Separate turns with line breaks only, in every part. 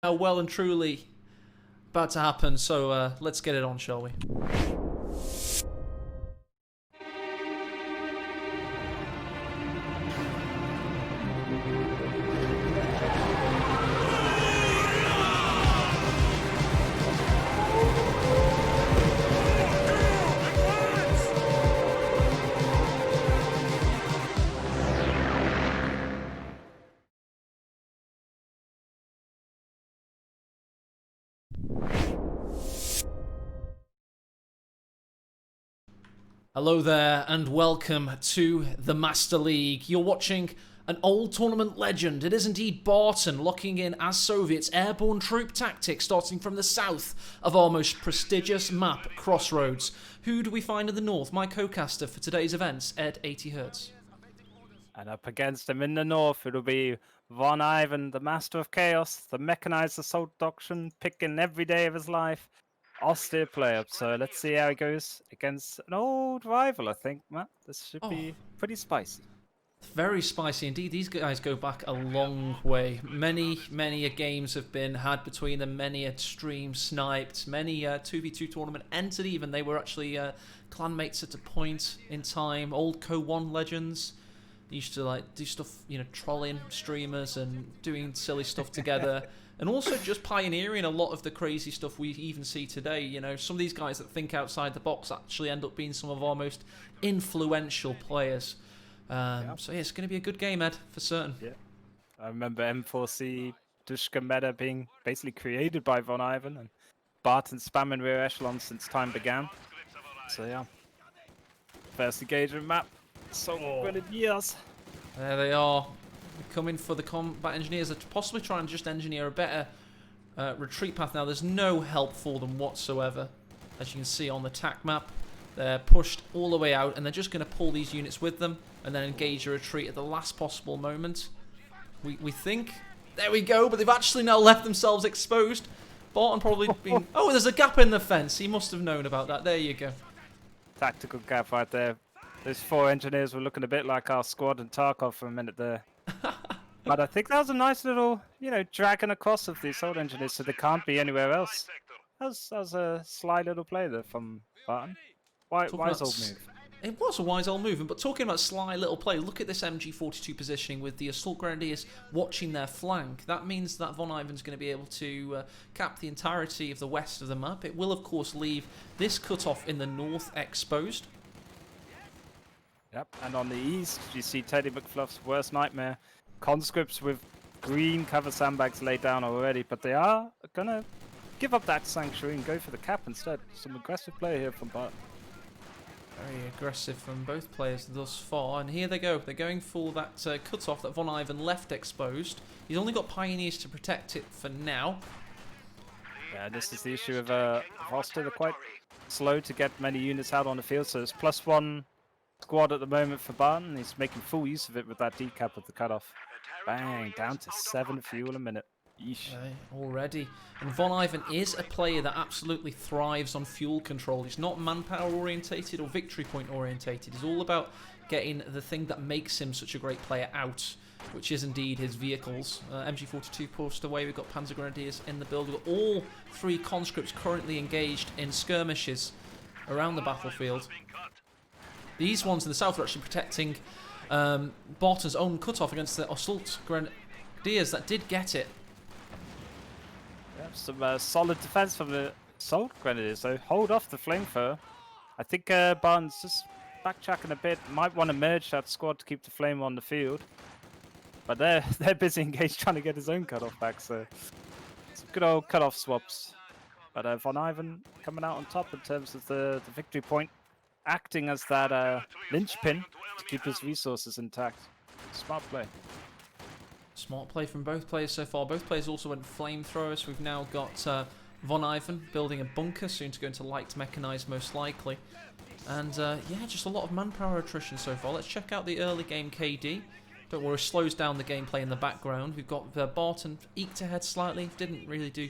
well and truly about to happen, so let's get it on, shall we? Hello there and welcome to the Master League. You're watching an old tournament legend. It is indeed Barton locking in as Soviets airborne troop tactics starting from the south of our most prestigious map, Crossroads. Who do we find in the north? My co-caster for today's events, Ed 80Hz.
And up against him in the north, it'll be VonIvan, the Master of Chaos, the Mechanized Assault Doctrine, picking every day of his life. Austere player. So let's see how he goes against an old rival, I think, Matt. This should be pretty spicy.
Very spicy indeed. These guys go back a long way. Many games have been had between them. Many a stream sniped. Many 2v2 tournament entered even. They were actually clanmates at a point in time. Old Co1 legends. Used to do stuff, trolling streamers and doing silly stuff together. And also just pioneering a lot of the crazy stuff we even see today. Some of these guys that think outside the box actually end up being some of our most influential players. So yeah, it's going to be a good game, Ed, for certain.
Yeah, I remember M4C Dushka meta being basically created by VonIvan and Barton spamming rear echelon since time began. So yeah, first engagement map. So Grenadiers.
There they are. They're coming for the combat engineers. They're possibly trying to just engineer a better retreat path now. There's no help for them whatsoever. As you can see on the TAC map, they're pushed all the way out and they're just going to pull these units with them and then engage a retreat at the last possible moment. We think. There we go, but they've actually now left themselves exposed. Barton probably been... Oh, there's a gap in the fence. He must have known about that. There you go.
Tactical gap right there. Those 4 engineers were looking a bit like our squad and Tarkov for a minute there. But I think that was a nice little, dragging across of the assault engineers so they can't be anywhere else. That was a sly little play there from Barton. Wise old move.
It was a wise old movement, but talking about sly little play, look at this MG42 positioning with the Assault Grenadiers watching their flank. That means that VonIvan's going to be able to cap the entirety of the west of the map. It will, of course, leave this cutoff in the north exposed.
Yep, and on the east, you see Teddy McFluff's worst nightmare. Conscripts with green cover sandbags laid down already, but they are going to give up that sanctuary and go for the cap instead. Some aggressive play here from Barton.
Very aggressive from both players thus far, and here they go. They're going for that cut-off that VonIvan left exposed. He's only got Pioneers to protect it for now.
Yeah, this is the issue of Foster. They're quite slow to get many units out on the field, so it's +1 squad at the moment for Barton. He's making full use of it with that decap of the cutoff. Bang, down to 7 fuel a minute. Yeesh.
Already. And VonIvan is a player that absolutely thrives on fuel control. He's not manpower orientated or victory point orientated. He's all about getting the thing that makes him such a great player out, which is indeed his vehicles. MG42 pushed away. We've got Panzer Grenadiers in the build. We've got all 3 conscripts currently engaged in skirmishes around the battlefield. These ones in the south are actually protecting Barton's own cutoff against the Assault Grenadiers that did get it.
Yeah, some solid defense from the Assault Grenadiers, so hold off the flamethrower. I think Barton's just backtracking a bit. Might want to merge that squad to keep the flame on the field. But they're busy engaged trying to get his own cutoff back, so some good old cutoff swaps. But VonIvan coming out on top in terms of the victory point, acting as that linchpin to keep his resources intact. Smart play.
Smart play from both players so far. Both players also went flamethrowers. We've now got VonIvan building a bunker, soon to go into light mechanized most likely. And yeah, just a lot of manpower attrition so far. Let's check out the early game KD. Don't worry, slows down the gameplay in the background. We've got Barton eked ahead slightly. Didn't really do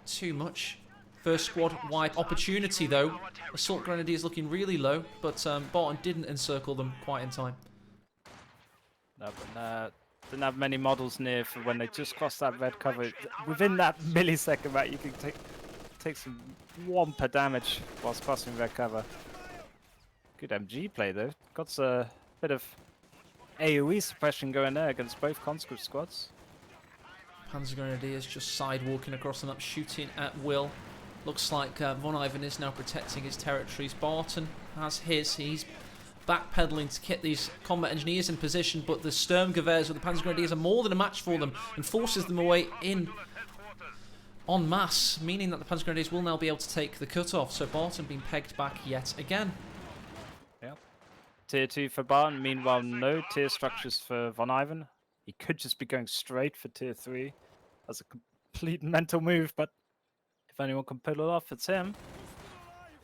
too much. First squad wipe opportunity though. Assault Grenadiers looking really low, but Barton didn't encircle them quite in time.
No, but didn't have many models near for when they just crossed that red cover. Within that millisecond, right, you can take some whomper damage whilst crossing red cover. Good MG play though. Got a bit of AoE suppression going there against both conscript squads.
Panzer Grenadiers just sidewalking across the map, shooting at will. Looks like VonIvan is now protecting his territories. Barton has his. He's backpedaling to get these combat engineers in position, but the Sturmgewehrs with the Panzer Grenadiers are more than a match for them and forces them away in en masse, meaning that the Panzer Grenadiers will now be able to take the cut-off. So Barton being pegged back yet again.
Yep. Tier 2 for Barton. Meanwhile, no tier structures for VonIvan. He could just be going straight for tier 3 as a complete mental move, but if anyone can pull it off, it's him.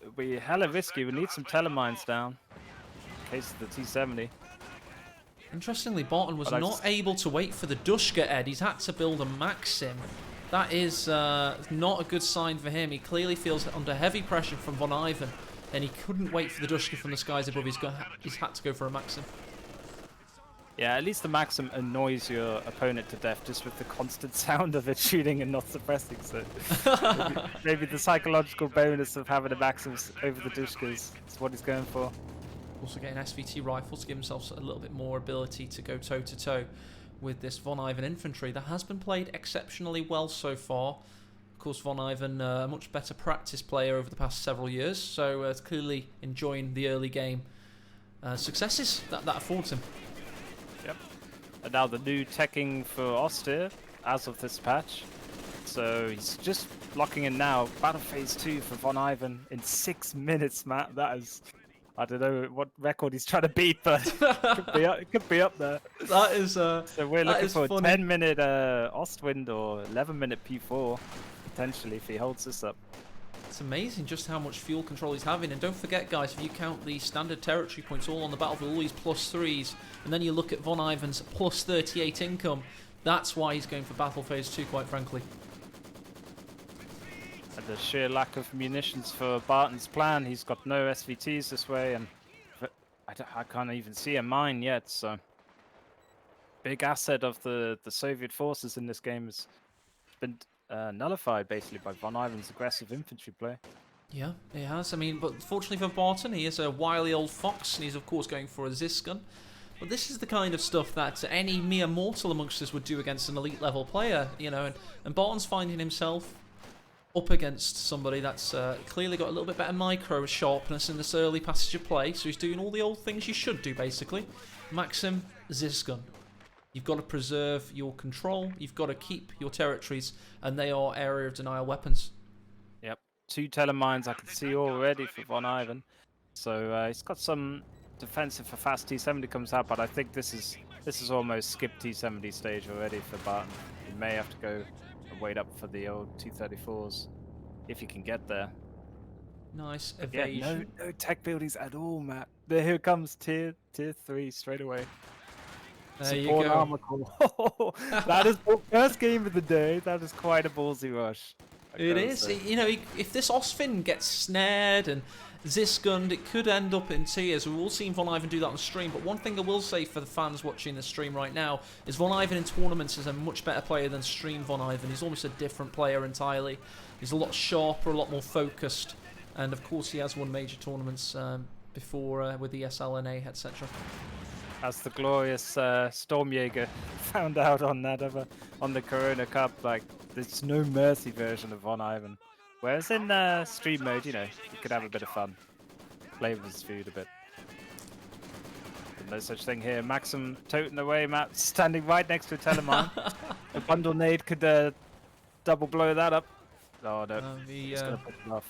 It'll be hella risky. We need some telemines down in case of the T-70.
Interestingly, Barton was not able to wait for the Dushka, Ed. He's had to build a Maxim. That is not a good sign for him. He clearly feels under heavy pressure from VonIvan, and he couldn't wait for the Dushka from the skies above. He's had to go for a Maxim.
Yeah, at least the Maxim annoys your opponent to death just with the constant sound of it shooting and not suppressing. So maybe the psychological bonus of having a Maxim over the Dushkas is what he's going for.
Also getting SVT rifles to give himself a little bit more ability to go toe-to-toe with this VonIvan infantry that has been played exceptionally well so far. Of course, VonIvan, a much better practice player over the past several years, so it's clearly enjoying the early game successes that affords him.
Yep. And now the new teching for Oster as of this patch. So he's just locking in now. Battle phase 2 for VonIvan in 6 minutes, Matt. That is, I don't know what record he's trying to beat, but it could be up there.
That is
so we're looking for
funny.
a 10-minute Ostwind or 11-minute P4 potentially if he holds this up.
It's amazing just how much fuel control he's having. And don't forget, guys, if you count the standard territory points all on the battlefield, all these +3s, and then you look at VonIvan's +38 income, that's why he's going for battle phase 2, quite frankly.
And the sheer lack of munitions for Barton's plan. He's got no SVTs this way, and I can't even see a mine yet. So big asset of the Soviet forces in this game has been nullified basically by VonIvan's aggressive infantry play.
Yeah, he has. I mean, but fortunately for Barton, he is a wily old fox, and he's of course going for a Zisgun. But this is the kind of stuff that any mere mortal amongst us would do against an elite level player, you know. And Barton's finding himself up against somebody that's clearly got a little bit better micro sharpness in this early passage of play. So he's doing all the old things you should do, basically. Maxim, Zisgun. You've got to preserve your control, you've got to keep your territories, and they are area of denial weapons.
Yep, 2 telemines I can see already for VonIvan. So he's got some defensive for fast T-70 comes out, but I think this is almost skip T-70 stage already for Barton. He may have to go and wait up for the old T-34s if he can get there.
Nice evasion.
Yeah, no tech buildings at all, Matt. Here comes tier 3 straight away.
There you
Support
go.
armor core. That is the first game of the day. That is quite a ballsy rush.
It is. You know, if this Osfin gets snared and Zisgunned, it could end up in tears. We've all seen VonIvan do that on stream, but one thing I will say for the fans watching the stream right now is VonIvan in tournaments is a much better player than stream VonIvan. He's almost a different player entirely. He's a lot sharper, a lot more focused, and of course he has won major tournaments before with the SLNA, etc.
As the glorious Stormjäger found out on that on the Corona Cup, like there's no mercy version of VonIvan. Whereas in stream mode, you know, you could have a bit of fun, play with his food a bit. But no such thing here. Maxim toting away, Matt standing right next to a telemine. A bundle nade could double blow that up. Oh no, he's gonna put it off.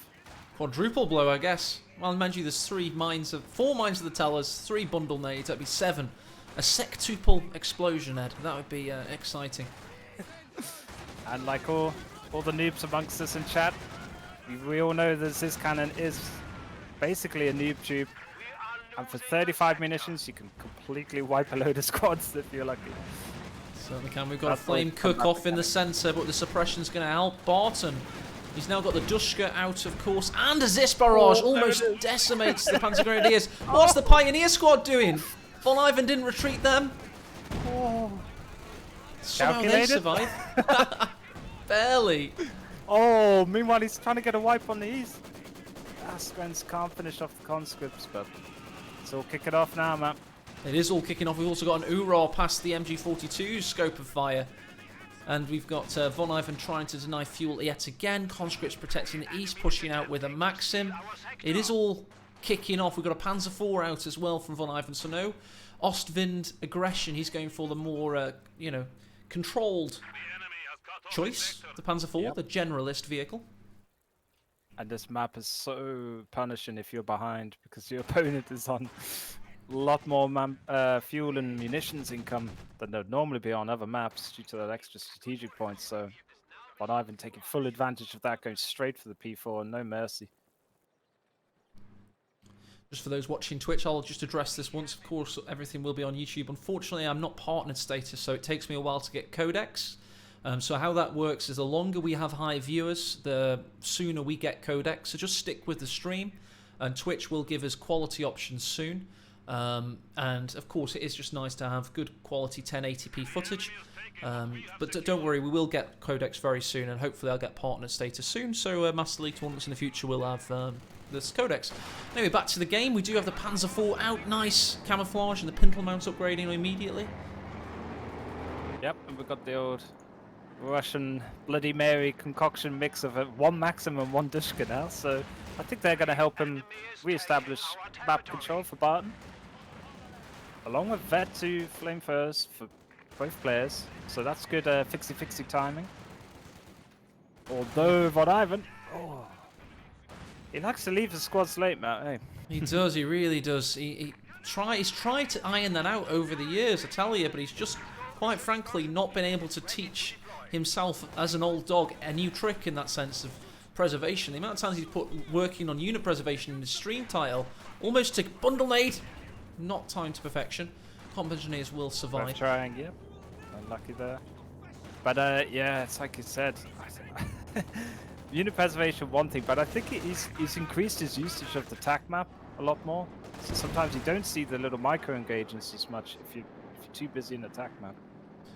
Quadruple blow, I guess. Well, mind you, there's 4 mines of the tellers, 3 bundle nades, that'd be 7. A sectuple explosion, Ed. That would be exciting.
And like all the noobs amongst us in chat, we all know that this cannon is basically a noob tube. And for 35 munitions, you can completely wipe a load of squads if you're lucky.
Certainly can. We've got a flame cook-off in the centre, but the suppression's going to help Barton. He's now got the Dushka out, of course, and a Zis barrage almost decimates the Panzer Grenadiers. What's the Pioneer squad doing? VonIvan didn't retreat them. Somehow they
Calculated?
survive. Barely.
Oh, meanwhile he's trying to get a wipe on the east. Asquens can't finish off the conscripts, but it's all kicking off now, man.
It is all kicking off. We've also got an Urol past the MG42's scope of fire. And we've got VonIvan trying to deny fuel yet again. Conscripts protecting the east, pushing out with a Maxim. It is all kicking off. We've got a Panzer IV out as well from VonIvan. So no Ostwind aggression. He's going for the more, controlled choice. The Panzer IV, the generalist vehicle.
And this map is so punishing if you're behind, because your opponent is on a lot more fuel and munitions income than they'd normally be on other maps due to that extra strategic points. So VonIvan taking full advantage of that, going straight for the P4, no mercy.
Just for those watching Twitch, I'll just address this once. Of course, everything will be on YouTube. Unfortunately, I'm not partnered status, so it takes me a while to get codecs. So how that works is the longer we have high viewers, the sooner we get codecs. So just stick with the stream, and Twitch will give us quality options soon. And of course, it is just nice to have good quality 1080p footage. But don't worry, we will get codecs very soon, and hopefully I'll get partner status soon. So Master League tournaments in the future will have this codecs. Anyway, back to the game. We do have the Panzer IV out, nice camouflage, and the pintle mounts upgrading immediately.
Yep, and we've got the old Russian Bloody Mary concoction mix of one Maxim and one Dushka now, so I think they're going to help him re-establish map control for Barton. Along with Vet 2 Flamethrowers for both players, so that's good fixie-fixie timing. Although VonIvan, he likes to leave the squads late, Matt, hey?
He does, he really does. He's tried to iron that out over the years, I tell you, but he's just, quite frankly, not been able to teach himself as an old dog a new trick in that sense of preservation. The amount of times he's put working on unit preservation in his stream title almost to bundle nade, not timed to perfection. Combat engineers will survive.
Both trying, yep. Unlucky there. But yeah, it's like you said. Unit preservation, one thing, but I think he's increased his usage of the TAC map a lot more. So sometimes you don't see the little micro engagements as much if you're too busy in the TAC map.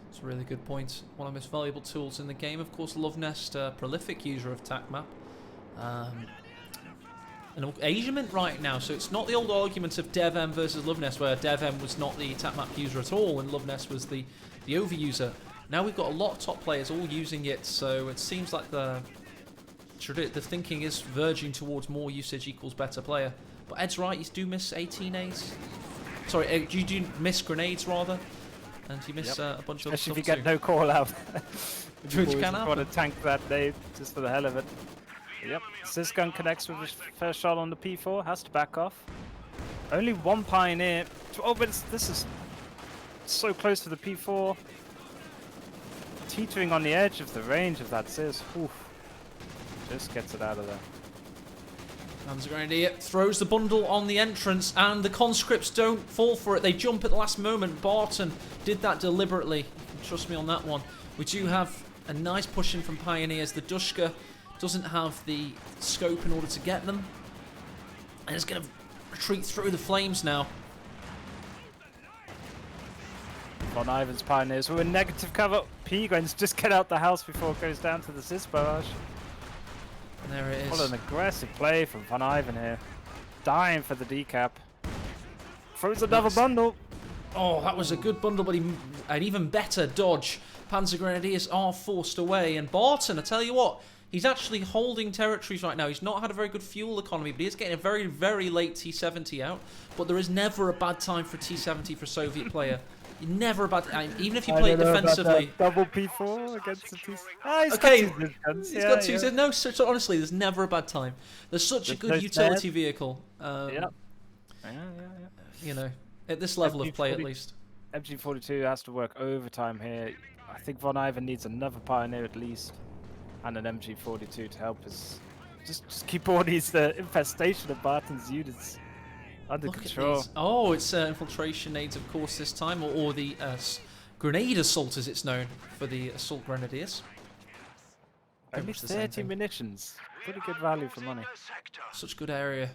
It's a really good point. One of the most valuable tools in the game. Of course, Lovenest, prolific user of TAC map. An Asiament right now, so it's not the old argument of DevM versus Lovenest, where DevM was not the TAC map user at all, and Lovenest was the overuser. Now we've got a lot of top players all using it, so it seems like the thinking is verging towards more usage equals better player. But Ed's right, you do miss 18 A's. Sorry, you do miss grenades rather. And you miss a bunch of other stuff
if you get no call out.
Which can happen.
Want to tank that nade just for the hell of it. Yep, Sysgun connects with his first shot on the P4, has to back off. Only one Pioneer. Oh, but this is so close to the P4. Teetering on the edge of the range of that Sys. Oof. Just gets it out of there.
Panzer Grenadier throws the bundle on the entrance, and the conscripts don't fall for it. They jump at the last moment. Barton did that deliberately. Trust me on that one. We do have a nice push in from Pioneers. The Dushka doesn't have the scope in order to get them, and it's going to retreat through the flames now.
VonIvan's Pioneers were in negative cover. P-Guns just get out the house before it goes down to the Sys barrage.
And there it is.
What an aggressive play from VonIvan here. Dying for the decap. Throws another bundle.
Oh, that was a good bundle, but an even better dodge. Panzer Grenadiers are forced away, and Barton, I tell you what, he's actually holding territories right now. He's not had a very good fuel economy, but he is getting a very, very late T-70 out. But there is never a bad time for T-70 for a Soviet player. Never a bad time, even if you play it defensively.
Double P4 against the T. He's
okay,
got two guns.
He's got two. No, so honestly, there's never a bad time. There's such a good utility vehicle.
Yeah.
You know, at this level of play at least.
MG42 has to work overtime here. I think VonIvan needs another Pioneer at least, and an MG42 to help us just keep all these infestation of Barton's units under control.
Oh, it's infiltration nades, of course, this time, or the grenade assault, as it's known, for the assault grenadiers.
Only 30 munitions. Pretty good value for money.
Such good area.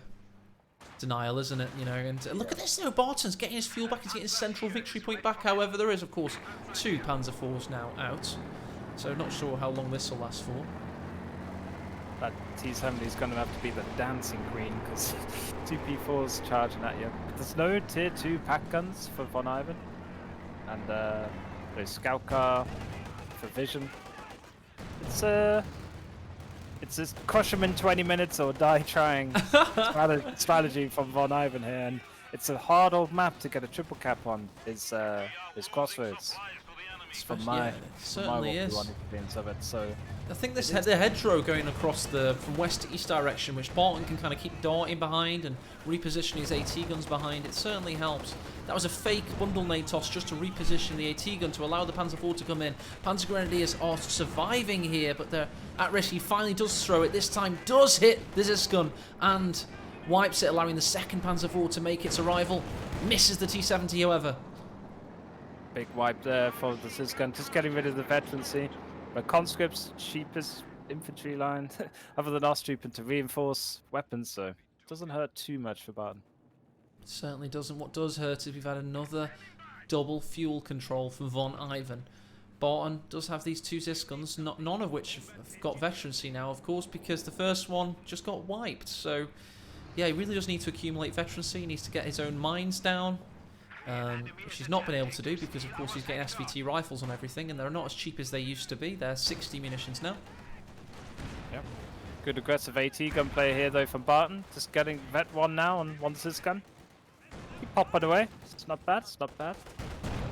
denial, isn't it? You know, and look at this. You know, Barton's getting his fuel back. He's getting his central victory point back. However, there is, of course, 2 Panzer IVs now out. So not sure how long this will last for.
That T70 is going to have to be the dancing queen because 2 P4s charging at you. There's no tier 2 pack guns for VonIvan, and there's scout car for vision. It's just crush them in 20 minutes or die trying strategy from VonIvan here, and it's a hard old map to get a triple cap on. Is Crossroads. From my
certainly is.
Of it, so
I think this the hedgerow going across from west to east direction, which Barton can kind of keep darting behind and reposition his AT guns behind. It certainly helps. That was a fake bundle nade toss just to reposition the AT gun to allow the Panzer IV to come in. Panzer Grenadiers are surviving here, but they're at risk. He finally does throw it. This time does hit the Zisk gun and wipes it, allowing the second Panzer IV to make its arrival. Misses the T70, however.
Big wipe there for the Zisk gun, just getting rid of the veterancy. But conscripts, cheapest infantry line, other than Osttroop, to reinforce weapons, so it doesn't hurt too much for Barton.
It certainly doesn't. What does hurt is we've had another double fuel control from VonIvan. Barton does have these 2 Zisk guns, none of which have got veterancy now, of course, because the first one just got wiped. So, yeah, he really does need to accumulate veterancy. He needs to get his own mines down. Which he's not been able to do because, of course, he's getting SVT rifles on everything, and they're not as cheap as they used to be. They're 60 munitions now.
Yep. Good aggressive AT gun play here, though, from Barton. Just getting Vet 1 now on one Zisk gun. Keep popping away. It's not bad. It's not bad.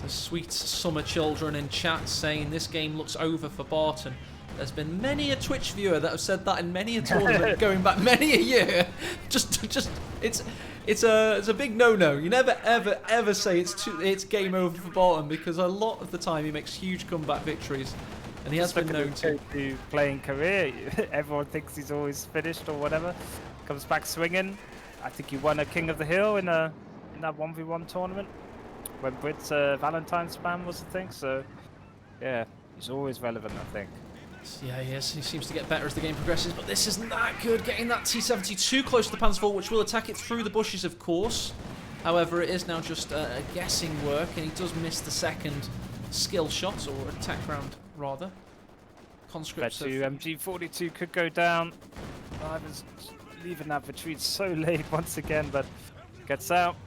The sweet summer children in chat saying this game looks over for Barton. There's been many a Twitch viewer that have said that in many a tournament going back many a year. It's a big no-no. You never ever say it's game over for Barton, because a lot of the time he makes huge comeback victories, and he has been known to
playing career. Everyone thinks he's always finished or whatever. Comes back swinging. I think he won a King of the Hill in that 1v1 tournament when Brit's Valentine's spam was the thing. So yeah, he's always relevant, I think.
Yeah, yes, he seems to get better as the game progresses, but this isn't that good. Getting that T70 too close to the Panzer IV, which will attack it through the bushes, of course. However, it is now just a guessing work, and he does miss the second skill shot, or attack round, rather. Conscripts
Bet 2 MG42 could go down. Ivan's leaving that retreat so late once again, but gets out.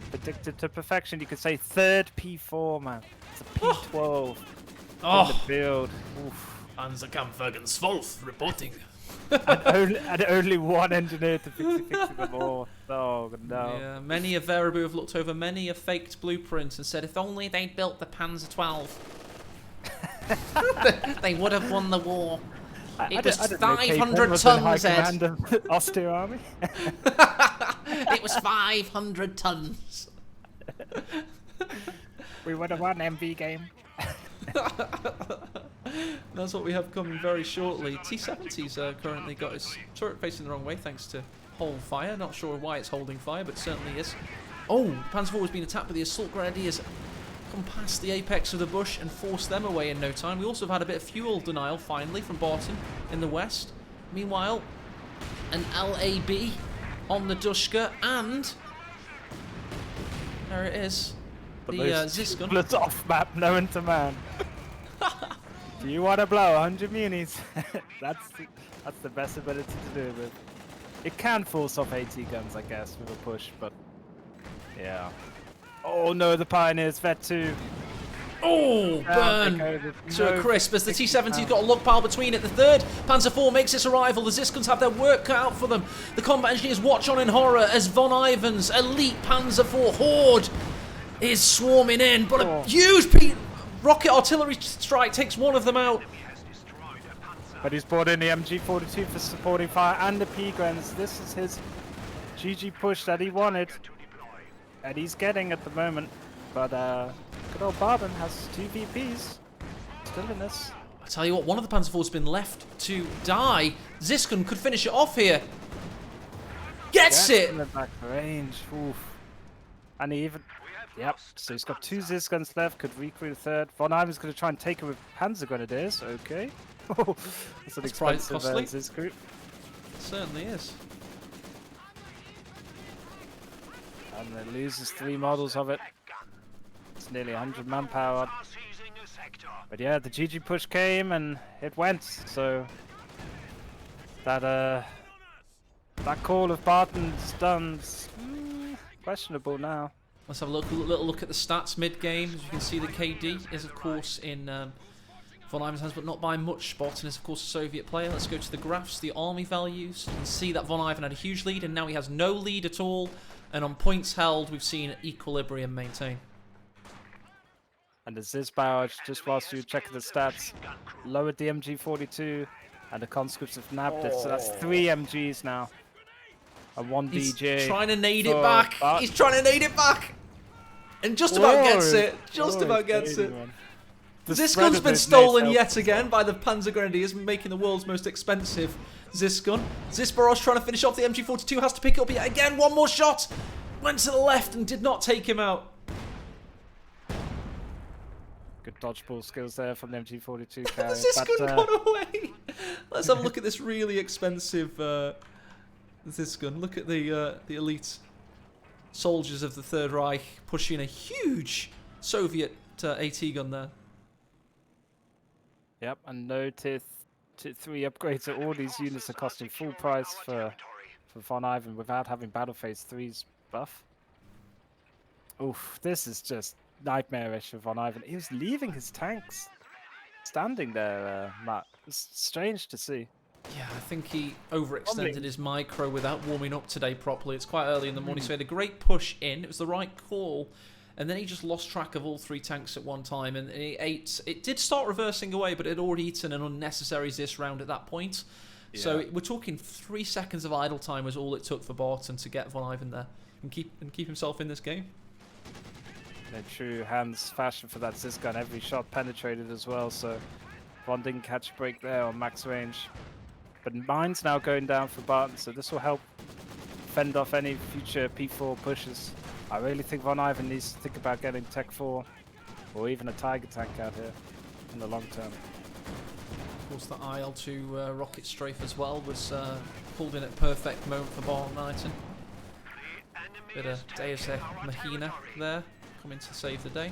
Predicted to perfection. You could say 3rd P4, man. It's a P12 in the build. Oof.
Panzerkampfwagen 12 reporting.
and only one engineer to fix them all. Oh no.
Yeah, many a Varibu have looked over many a faked blueprint and said if only they'd built the Panzer 12, they would have won the war. It was 500 tons, Ed.
Austria army.
It was 500 tons.
We would have won MV game.
That's what we have coming very shortly. T70's currently got his turret facing the wrong way thanks to hold fire. Not sure why it's holding fire, but certainly is. Oh, Panzer IV has been attacked, but the assault grenadiers come past the apex of the bush and force them away in no time. We also have had a bit of fuel denial finally from Barton in the west. Meanwhile, an LAB on the Dushka, and there it is. The Zisk gun.
Split off map known to man. Do you want to blow 100 munis? that's the best ability to do it. It can force off AT guns, I guess, with a push, but yeah. Oh no, the Pioneers, Vet 2.
Oh, burn to a crisp as the T-70's got a log pile between it. The 3rd Panzer IV makes its arrival. The Ziskans have their work cut out for them. The combat engineers watch on in horror as VonIvan's elite Panzer IV horde is swarming in, but a huge rocket artillery strike takes one of them out.
But he's brought in the MG42 for supporting fire and the P-Grens. This is his GG push that he wanted, and he's getting at the moment. But good old Barton has 2 VPs still in this.
I tell you what, one of the Panzer IV's been left to die. Ziskan could finish it off here. Gets it!
In the back range. Oof. And he even... Yep, so he's got 2 Ziskans left, could recruit a 3rd. VonIvan's going to try and take him with Panzer Grenadiers. Okay. That's an expensive Zisk group.
It certainly is.
and it loses 3 models of it. It's nearly 100 manpower. But yeah, the GG push came and it went. So that call of Barton's done questionable now.
Let's have a little look at the stats mid-game. As you can see, the KD is, of course, in VonIvan's hands, but not by much. Barton is, of course, a Soviet player. Let's go to the graphs, the army values. You can see that VonIvan had a huge lead, and now he has no lead at all. And on points held, we've seen equilibrium maintain.
And the Ziz barrage, just whilst you check the stats, lowered the MG42, and the conscripts have nabbed it. So that's 3 MGs now. And 1
He's
DJ.
trying to nade it back. He's trying to nade it back. And just about gets it. Just about gets it. Ziskun's been stolen yet again by the Panzer Grenadiers, making the world's most expensive Ziskun. Zisbaros trying to finish off the MG42, has to pick it up yet again. One more shot. Went to the left and did not take him out.
Good dodgeball skills there from the MG42 carrier.
Ziskun got away. Let's have a look at this really expensive Ziskun. Look at the elite soldiers of the Third Reich pushing a huge Soviet AT gun there.
Yep, and no tier 3 upgrades. So all these units are costing full price for VonIvan without having Battle Phase 3's buff. Oof, this is just nightmarish for VonIvan. He was leaving his tanks standing there, Matt. It's strange to see.
Yeah, I think he overextended his micro without warming up today properly. It's quite early in the morning, so he had a great push in. It was the right call. And then he just lost track of all 3 tanks at one time, and he ate. It did start reversing away, but it had already eaten an unnecessary Zis round at that point. Yeah. So we're talking 3 seconds of idle time was all it took for Barton to get VonIvan there and keep himself in this game.
In true Hans fashion for that Zis gun, every shot penetrated as well. So Von didn't catch a break there on max range. But mine's now going down for Barton, so this will help fend off any future P4 pushes. I really think VonIvan needs to think about getting Tech 4 or even a Tiger tank out here in the long term.
Of course, the IL-2 rocket strafe as well was pulled in at perfect moment for Barton Knighton. Bit of Deus Ex Machina there, coming to save the day.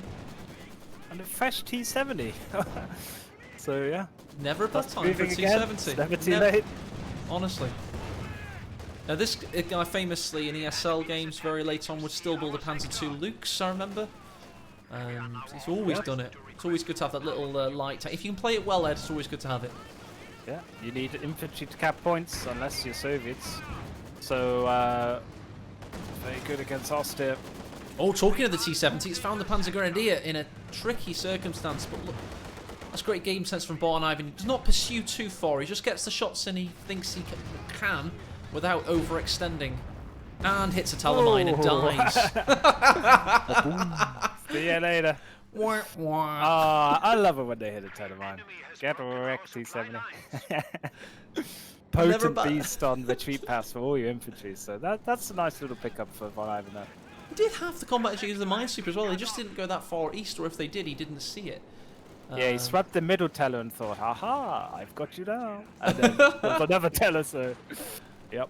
And a fresh T70. So yeah.
Never a bad time for a T70.
Never too late.
Honestly. Now this guy famously in ESL games very late on would still build a Panzer II Lux, I remember. He's always done it. It's always good to have that little light tank. If you can play it well, Ed, it's always good to have it.
Yeah, you need infantry to cap points, unless you're Soviets. So, very good against Austria.
Oh, talking of the T-70, it's found the Panzer Grenadier in a tricky circumstance, but look, that's great game sense from VonIvan. He does not pursue too far, he just gets the shots in he thinks he can without overextending. And hits a Talamine and dies.
See you later. I love it when they hit a Talamine. Get wrecked, T70. Potent beast on retreat pass for all your infantry, so that's a nice little pickup for VonIvan there.
He did have the combat engineers of the Minesweeper as well, they just didn't go that far east, or if they did, he didn't see it.
Yeah, he swept the middle teller and thought, haha, I've got you now. And then there's another teller, so yep.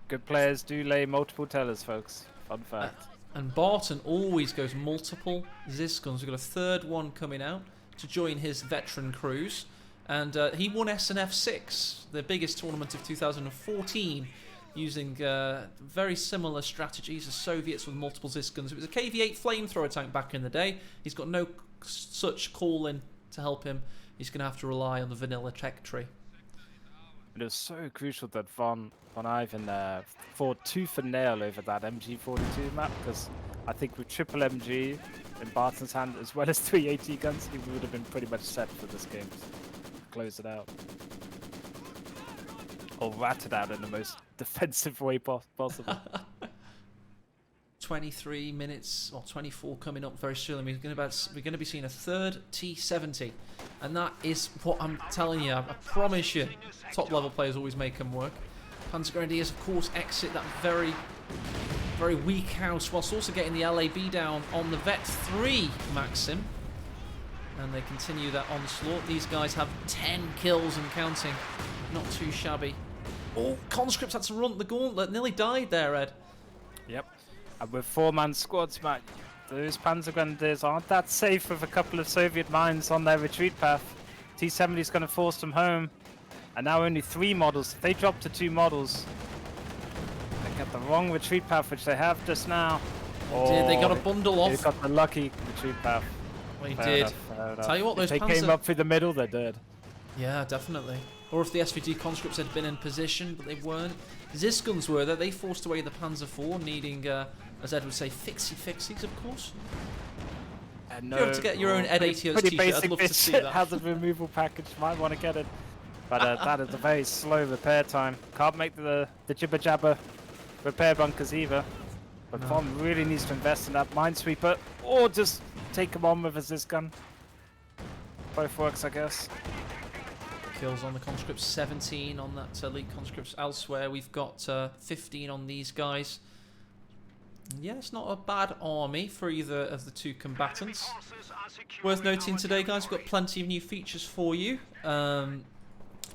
Good players do lay multiple tellers, folks. Fun fact.
And Barton always goes multiple Ziskuns. We've got a third one coming out to join his veteran crews. And he won SNF 6, the biggest tournament of 2014, using very similar strategies as Soviets with multiple Ziskuns. It was a KV-8 flamethrower tank back in the day. He's got no such call-in to help him. He's going to have to rely on the vanilla tech tree.
It was so crucial that VonIvan fought tooth and nail over that MG42 map, because I think with triple MG in Barton's hand as well as 3 AT guns, he would have been pretty much set for this game to close it out. Or rat it out in the most defensive way possible.
23 minutes, or 24 coming up very soon. We're going to be seeing a third T70. And that is what I'm telling you. I promise you, top level players always make them work. Panzer Grenadiers, of course, exit that very, very weak house, whilst also getting the LAB down on the Vet 3 Maxim. And they continue that onslaught. These guys have 10 kills and counting. Not too shabby. Oh, Conscripts had to run the gauntlet. Nearly died there, Ed.
Yep. And with 4-man squads, Matt, those Panzer Grenadiers aren't that safe with a couple of Soviet mines on their retreat path. T-70 is going to force them home. And now only 3 models. If they drop to 2 models, they get the wrong retreat path, which they have just now.
They got a bundle off.
They got the lucky retreat path.
They did. Tell you what, those
if they came up through the middle, they're dead.
Yeah, definitely. Or if the SVT conscripts had been in position, but they weren't. Ziskuns were there. They forced away the Panzer IV, needing, as Ed would say, fixie-fixies, of course.
No,
if you have to get your own Ed 80 t-shirt, I'd love to see that.
Hazard removal package, might want to get it. But that is a very slow repair time. Can't make the jibber jabber repair bunkers either. But Von really needs to invest in that minesweeper, or just take him on with a Zisgun. Both works, I guess.
Kills on the conscripts, 17 on that elite conscripts. Elsewhere, we've got 15 on these guys. Yeah, it's not a bad army for either of the two combatants. Worth noting today, guys, we've got plenty of new features for you.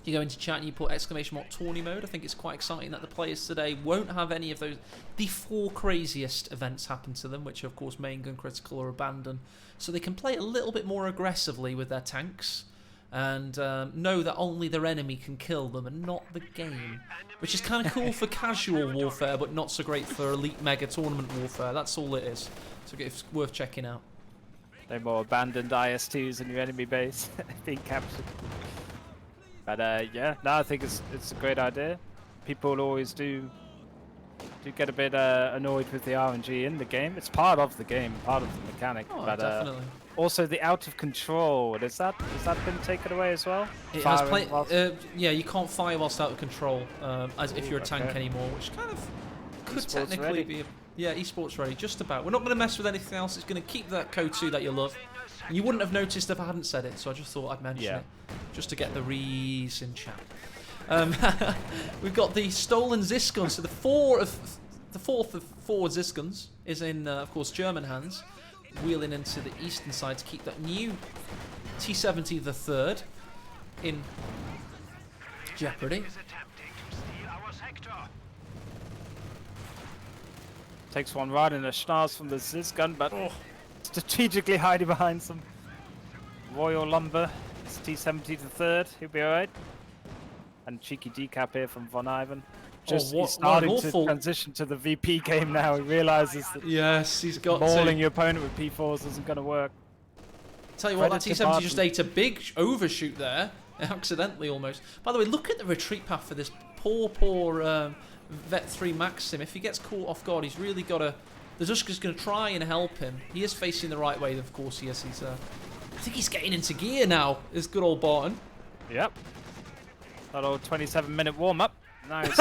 You go into chat and you put exclamation mark tourney mode. I think it's quite exciting that the players today won't have any of those, the 4 craziest events happen to them, which are, of course, main gun, critical, or abandon. So they can play a little bit more aggressively with their tanks and know that only their enemy can kill them and not the game. Which is kind of cool for casual warfare, but not so great for elite mega tournament warfare. That's all it is. So it's worth checking out.
No more abandoned IS-2s in your enemy base being captured. But yeah, no, I think it's a great idea. People always do get a bit annoyed with the RNG in the game. It's part of the game, part of the mechanic.
Oh,
but
definitely.
Also the out of control. Has that been taken away as well?
It has yeah, you can't fire whilst out of control as if you're a tank anymore, which kind of could technically be. Yeah, esports ready, just about. We're not going to mess with anything else. It's going to keep that code 2 that you love. And you wouldn't have noticed if I hadn't said it, so I just thought I'd mention it, just to get the rees in chat. We've got the stolen Ziskuns. So the fourth of 4 Ziskuns is in, of course, German hands, wheeling into the eastern side to keep that new T-70 the third in jeopardy.
Takes one right in the schnoz from the Zisgun, but strategically hiding behind some Royal Lumber. It's T-70 the third. He'll be alright. And cheeky decap here from VonIvan. He's starting to transition to the VP game now. He realizes that
he's got
mauling your opponent with P4s isn't going to work.
Tell you what, that T-70 just ate a big overshoot there, accidentally almost. By the way, look at the retreat path for this poor Vet 3 Maxim. If he gets caught off guard, he's really got to... The Zushka's going to try and help him. He is facing the right way, of course. Yes, he's. I think he's getting into gear now. This good old Barton.
Yep. That old 27-minute warm-up. Nice.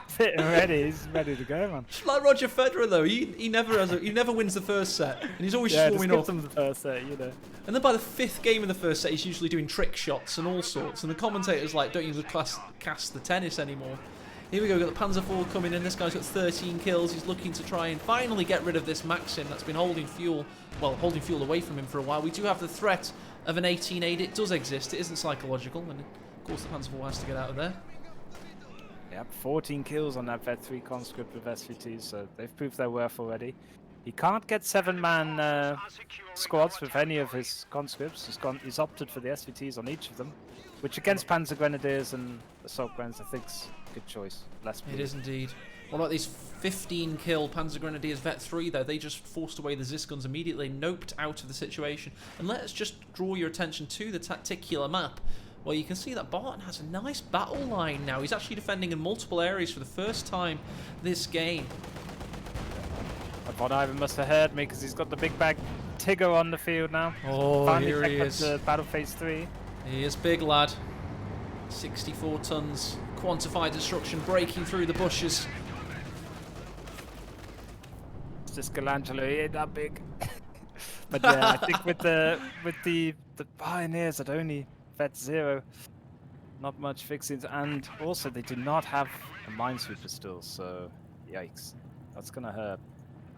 Fit and ready. He's ready to go, man.
Like Roger Federer, though. He never wins the first set, and he's always swarming off.
Him the first set, you know.
And then by the 5th game in the first set, he's usually doing trick shots and all sorts. And the commentator's like, "Don't even cast the tennis anymore." Here we go, we've got the Panzer IV coming in. This guy's got 13 kills. He's looking to try and finally get rid of this Maxim that's been holding fuel away from him for a while. We do have the threat of an 18-8. It does exist. It isn't psychological. And of course, the Panzer IV has to get out of there.
Yep, 14 kills on that Vet 3 conscript with SVTs, so they've proved their worth already. He can't get 7-man squads with any of his conscripts. He's opted for the SVTs on each of them, which against Panzer Grenadiers and Assault Grenadiers, I think's good choice. It
is indeed. What about these 15-kill Panzer Grenadiers Vet 3, though? They just forced away the Ziskuns immediately, noped out of the situation. And let us just draw your attention to the tacticular map. Well, you can see that Barton has a nice battle line now. He's actually defending in multiple areas for the first time this game.
VonIvan must have heard me because he's got the big bag Tigger on the field now.
Oh,
finally
here he is.
To battle phase 3.
He is big, lad. 64 tons. Quantified destruction breaking through the bushes.
It's just Galangelo, he ain't that big. But yeah, I think with the Pioneers at only Vet 0, not much fixings, and also they do not have a minesweeper still, so yikes, that's gonna hurt.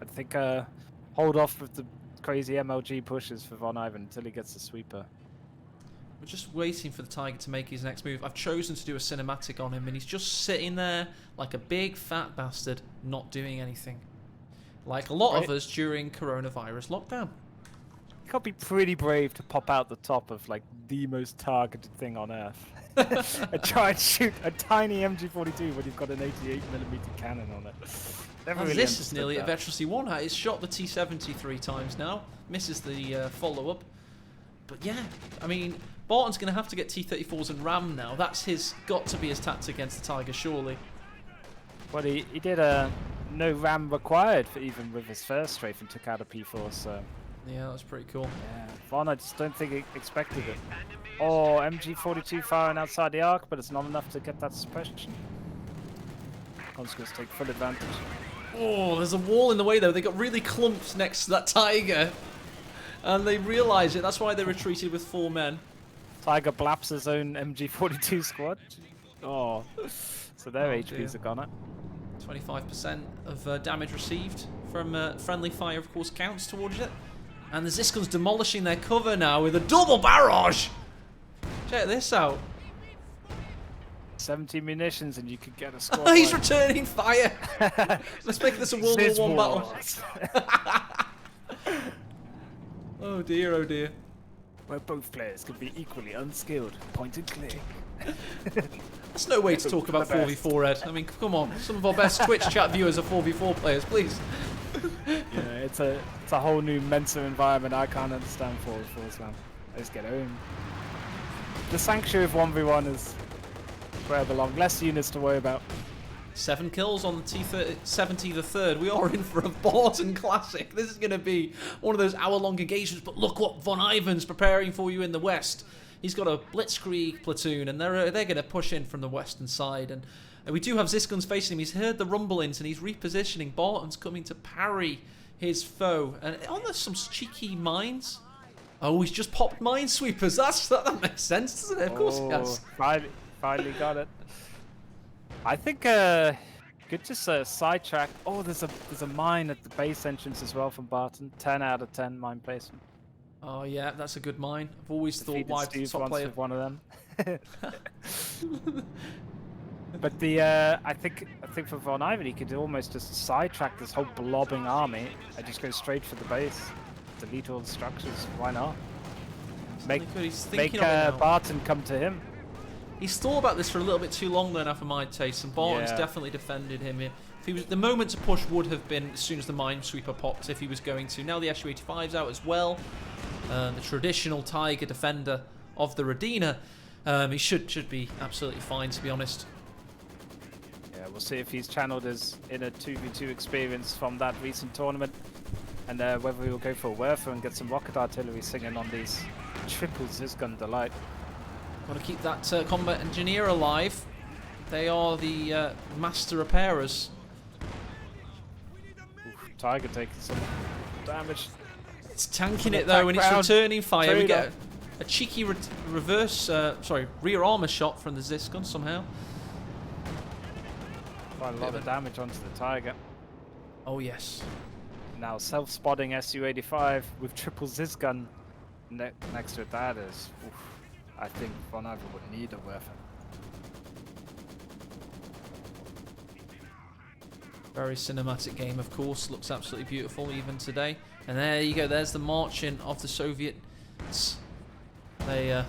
I think hold off with the crazy MLG pushes for VonIvan until he gets the sweeper.
We're just waiting for the Tiger to make his next move. I've chosen to do a cinematic on him, and he's just sitting there like a big fat bastard, not doing anything. Like a lot of us during coronavirus lockdown.
You gotta be pretty brave to pop out the top of like the most targeted thing on earth. And try and shoot a tiny MG42 when you've got an 88mm cannon on it. Never really
this is nearly
that.
a Veteran C1. It's shot the T70 3 times now. Misses the follow-up. But yeah, I mean, Barton's going to have to get T-34s and RAM now. That's got to be his tactic against the Tiger, surely.
Well, he did a no RAM required for even with his first strafe and took out a P4, so...
Yeah, that's pretty cool.
Yeah, Von, I just don't think he expected it. Oh, MG42 firing outside the arc, but it's not enough to get that suppression. Consequence take full advantage.
Oh, there's a wall in the way, though. They got really clumped next to that Tiger. And they realise it. That's why they retreated with 4 men.
Tiger blaps his own MG42 squad. Oh, so their HPs are gone up.
25% of damage received from friendly fire, of course, counts towards it. And the Ziskun's demolishing their cover now with a double barrage. Check this out.
70 munitions and you could get a squad.
He's returning fire. Let's make this a World War I battle. Oh dear, oh dear.
Where both players could be equally unskilled. Point and click.
That's no way to talk about 4v4, Ed. I mean, come on. Some of our best Twitch chat viewers are 4v4 players, please.
Yeah, it's a whole new Mensa environment. I can't understand 4v4s, man. I just get home. The sanctuary of 1v1 is where I belong. Less units to worry about.
7 kills on the T-70 the third. We are in for a Barton classic. This is going to be one of those hour-long engagements, but look what VonIvan's preparing for you in the west. He's got a blitzkrieg platoon, and they're going to push in from the western side. And we do have Ziskun's facing him. He's heard the rumblings, and he's repositioning. Barton's coming to parry his foe. And there's some cheeky mines. Oh, he's just popped minesweepers. That makes sense, doesn't it? Of course he has.
Finally got it. I think could just sidetrack. Oh, there's a mine at the base entrance as well from Barton. 10 out of 10 mine placement.
Oh yeah, that's a good mine. I've always thought why top player
one of them. But I think for VonIvan he could almost just sidetrack this whole blobbing army and just go straight for the base, delete all the structures. Why not? Make Barton come to him.
He's thought about this for a little bit too long though now for my taste, and Barton's definitely defended him. If he was, the moment to push would have been as soon as the minesweeper popped, if he was going to. Now the Su-85's out as well. The traditional Tiger defender of the Radina. He should be absolutely fine, to be honest.
Yeah, we'll see if he's channeled his inner 2v2 experience from that recent tournament, and whether he'll go for a Werfer and get some rocket artillery singing on these triple Zisgun delight.
Got to keep that combat engineer alive. They are the master repairers.
Oof, Tiger taking some damage.
It's tanking it though, and it's returning fire. We get a cheeky rear armor shot from the Zisgun somehow.
Quite a lot of damage onto the Tiger.
Oh yes.
Now self-spotting Su-85 with triple Zisgun next to it. That is, oof, I think VonIvan would need a weapon.
Very cinematic game, of course. Looks absolutely beautiful even today. And there you go. There's the marching of the Soviets. They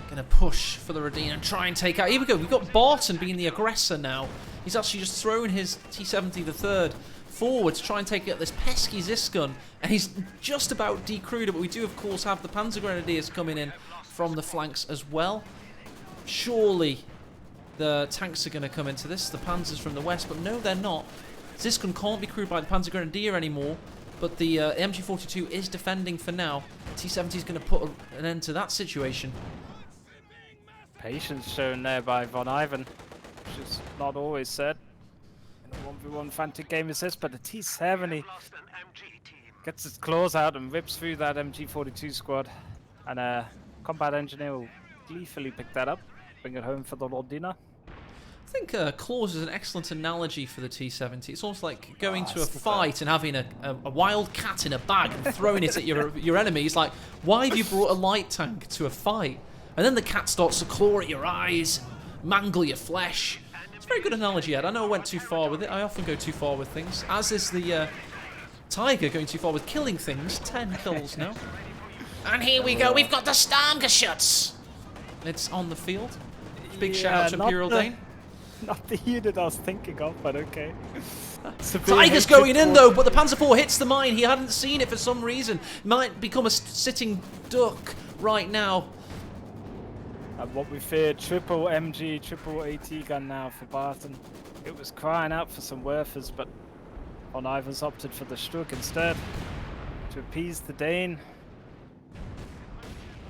gonna push for the Radina and try and take out. Here we go. We've got Barton being the aggressor now. He's actually just thrown his T-70 the third forward to try and take out this pesky Zisgun, and he's just about decrewed it. But we do, of course, have the Panzer Grenadiers coming in from the flanks as well. Surely the tanks are going to come into this, the Panzers from the west, but no, they're not. Zisgun can't be crewed by the Panzer Grenadier anymore, but the MG42 is defending for now. T-70 is going to put an end to that situation.
Patience shown there by VonIvan, which is not always said in a 1v1 frantic game as this, but the T-70 gets its claws out and rips through that MG42 squad, and combat engineer will gleefully pick that up, bring it home for the Radina.
I think claws is an excellent analogy for the T-70. It's almost like going to a fight and having a wild cat in a bag and throwing it at your enemy. It's like, why have you brought a light tank to a fight? And then the cat starts to claw at your eyes, mangle your flesh. It's a very good analogy, Ed. I know I went too far with it. I often go too far with things. As is the Tiger going too far with killing things. 10 kills now. And here we go. We've got the Starmgeschütz. It's on the field. Big shout out to Imperial Dane.
Not the unit I was thinking of, but okay.
Tiger's going in though, but the Panzer IV hits the mine. He hadn't seen it for some reason. Might become a sitting duck right now.
And what we feared, triple MG, triple AT gun now for Barton. It was crying out for some Werfers, but VonIvan's opted for the Struck instead to appease the Dane.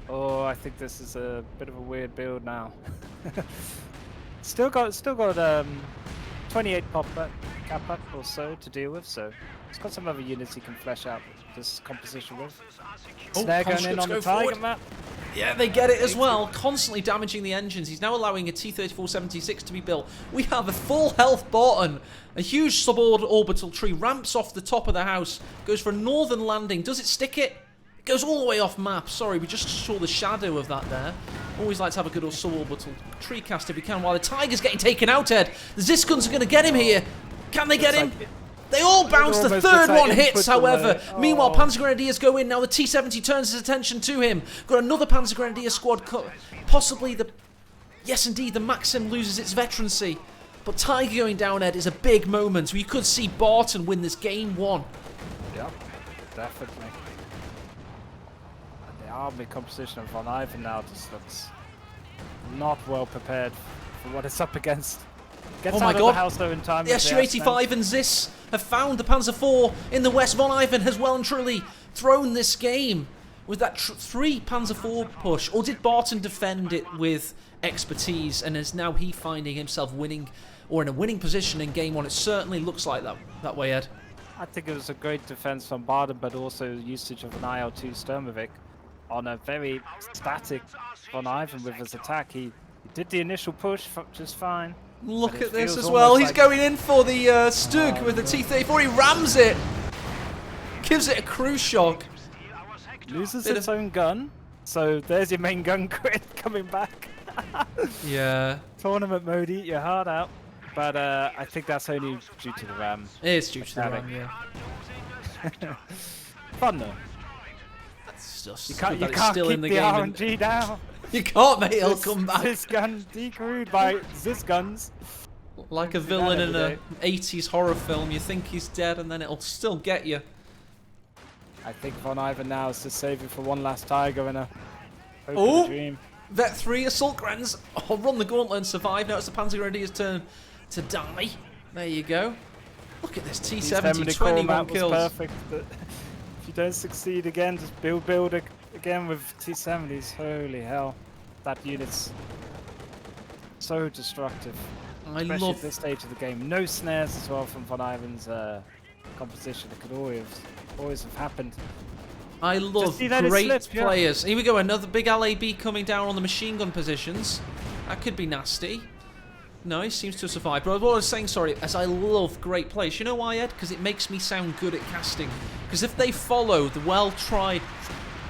Oh, I think this is a bit of a weird build now. Still got 28 pop cap up or so to deal with, so it's got some other units he can flesh out this composition with. Snare going in on the target map.
Yeah, they get it as well, constantly damaging the engines. He's now allowing a T-34-76 to be built. We have a full health Barton, a huge suborbital tree, ramps off the top of the house, goes for a northern landing. Does it stick it? It goes all the way off map. Sorry, we just saw the shadow of that there. Always like to have a good old suborbital tree cast if we can, while the Tiger's getting taken out, Ed. The Ziskuns are going to get him here. Can they get him? They all bounce. The third one hits, however. Meanwhile, Panzer Grenadiers go in. Now the T-70 turns his attention to him. Got another Panzer Grenadier squad. Possibly the... Yes, indeed, the Maxim loses its veterancy. But Tiger going down, Ed, is a big moment. We could see Barton win this game 1.
Yep, definitely. The army composition of VonIvan now just looks not well prepared for what it's up against. Gets out of the house though in time.
The Su-85 and Zis have found the Panzer IV in the west. VonIvan has well and truly thrown this game with that 3 Panzer IV push. Or did Barton defend it with expertise, and is now he finding himself winning or in a winning position in game 1? It certainly looks like that way, Ed.
I think it was a great defense from Barton, but also usage of an IL-2 Sturmovik on a very static VonIvan with his attack. He did the initial push just fine.
Look at this as well. He's going in for the Stug with the T-34. He rams it. Gives it a cruise shock.
Loses its own gun. So there's your main gun grid coming back.
Yeah.
Tournament mode, eat your heart out. But I think that's only due to the RAM.
It is due to the RAM, yeah.
Fun though.
That's just
you can't keep the RNG down.
You can't, mate. He'll come back.
This gun decrewed by Zis guns.
Like a villain in an 80s horror film. You think he's dead, and then it'll still get you.
I think VonIvan now is to save it for one last Tiger and a dream.
Vet 3 Assault Grens. Oh, run the gauntlet and survive. Now it's the Panzer Grenadiers' turn to die. There you go. Look at this T-70, 21 kills.
Perfect. But if you don't succeed again, just build again with T-70s. Holy hell, that unit's so destructive.
I
especially
love
at this stage of the game. No snares as well from VonIvan's composition. It could always have happened.
I love great players. Here we go, another big LAB coming down on the machine gun positions. That could be nasty. No, he seems to have survived. But what I was saying, sorry, as I love great players. You know why, Ed? Because it makes me sound good at casting. Because if they follow the well-tried,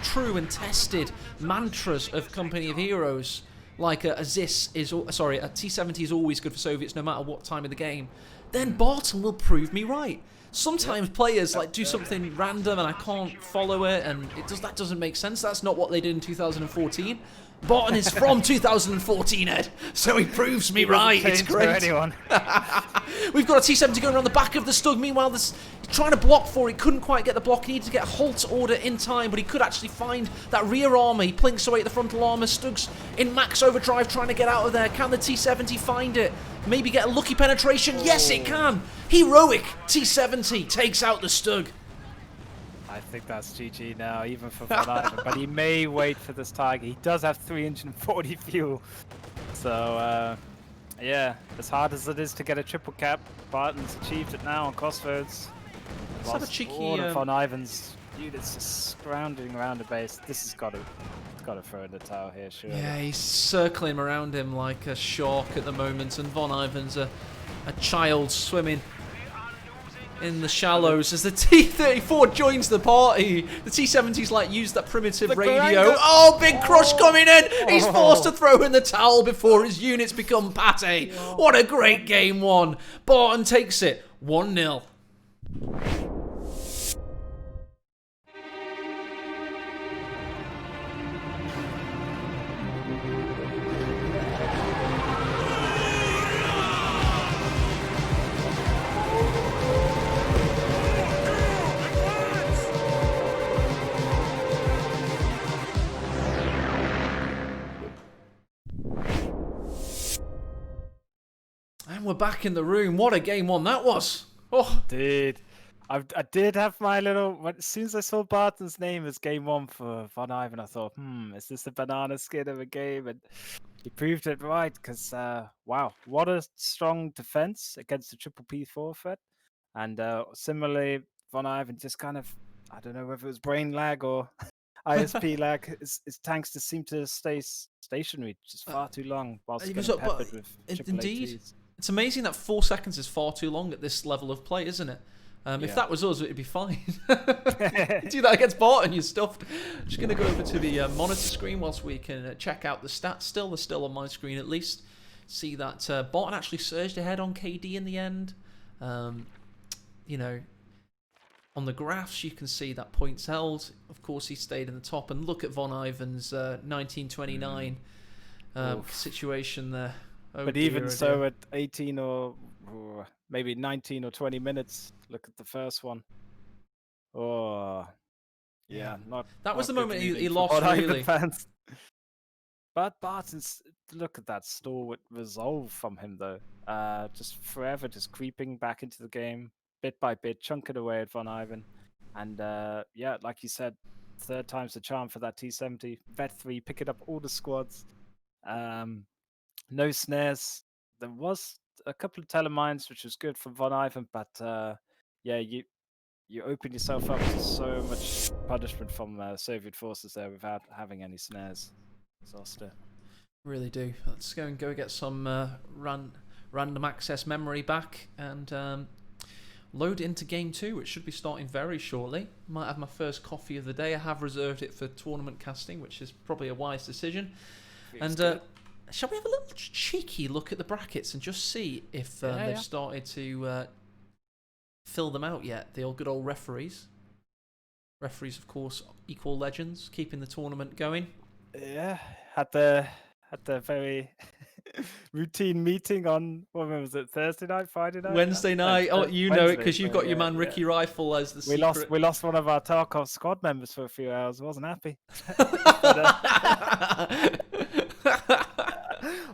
true and tested mantras of Company of Heroes, like a Zis is, sorry, a T-70 is always good for Soviets no matter what time of the game, then Barton will prove me right. Sometimes players like do something random and I can't follow it, and that doesn't make sense. That's not what they did in 2014. Barton is from 2014, Ed, so he proves me right. It's great. We've got a T-70 going around the back of the Stug. Meanwhile, this trying to block for it. Couldn't quite get the block. He needed to get a halt order in time, but he could actually find that rear armor. He plinks away at the frontal armor. Stug's in max overdrive trying to get out of there. Can the T-70 find it? Maybe get a lucky penetration? Yes, it can. Heroic T-70 takes out the Stug.
I think that's GG now, even for VonIvan, but he may wait for this Tiger. He does have 340 fuel. So, yeah, as hard as it is to get a triple cap, Barton's achieved it now on Crossroads.
Let's have a cheeky...
all of VonIvan's units just scrounging around the base. This has got to got to throw in the towel here, sure.
Yeah, he's circling around him like a shark at the moment, and VonIvan's a child swimming in the shallows as the T-34 joins the party. The T-70's like used that primitive radio. Oh, big crush coming in. He's forced to throw in the towel before his units become pate. What a great game one. Barton takes it 1-0. And we're back in the room. What a game one that was. Oh,
Dude, I did have my little. As soon as I saw Barton's name as game one for VonIvan, I thought, is this a banana skin of a game? And he proved it right because, wow, what a strong defense against the triple P4 threat. And similarly, VonIvan just kind of, I don't know whether it was brain lag or ISP lag. His tanks just seem to stay stationary just far too long whilst getting peppered with triple
indeed.
ATs.
It's amazing that 4 seconds is far too long at this level of play, isn't it? If that was us, it'd be fine. Do that against Barton, you're stuffed. Just going to go over to the monitor screen whilst we can check out the stats. They're still on my screen at least. See that Barton actually surged ahead on KD in the end. You know, on the graphs, you can see that points held. Of course, he stayed in the top. And look at VonIvan's 1929 situation there. Oh,
but
dear,
even so, at 18 or maybe 19 or 20 minutes, look at the first one. Oh, yeah.
That was the
not
moment
good
he
for
lost,
VonIvan
really.
fans. But Barton's, look at that stalwart resolve from him, though. Just forever just creeping back into the game, bit by bit, chunking away at VonIvan. And yeah, like you said, third time's the charm for that T-70. Vet 3, picking up all the squads. No snares. There was a couple of telemines, which was good for VonIvan, but yeah, you open yourself up to so much punishment from Soviet forces there without having any snares. Disaster.
Really do. Let's go get some random access memory back and load into game 2, which should be starting very shortly. Might have my first coffee of the day. I have reserved it for tournament casting, which is probably a wise decision. And shall we have a little cheeky look at the brackets and just see if they've started to fill them out yet? The good old referees. Referees, of course, equal legends, keeping the tournament going.
Yeah, had the very routine meeting on, what was it, Thursday night, Friday night?
Wednesday night. Oh, you know it because you've got your man Ricky Rifle as the secret.
We lost one of our Tarkov squad members for a few hours. I wasn't happy.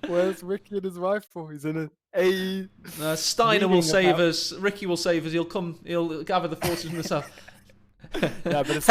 Where's Ricky and his rifle? He's in a
Steiner will save us. Ricky will save us. He'll gather the forces from the south.
Yeah, but it's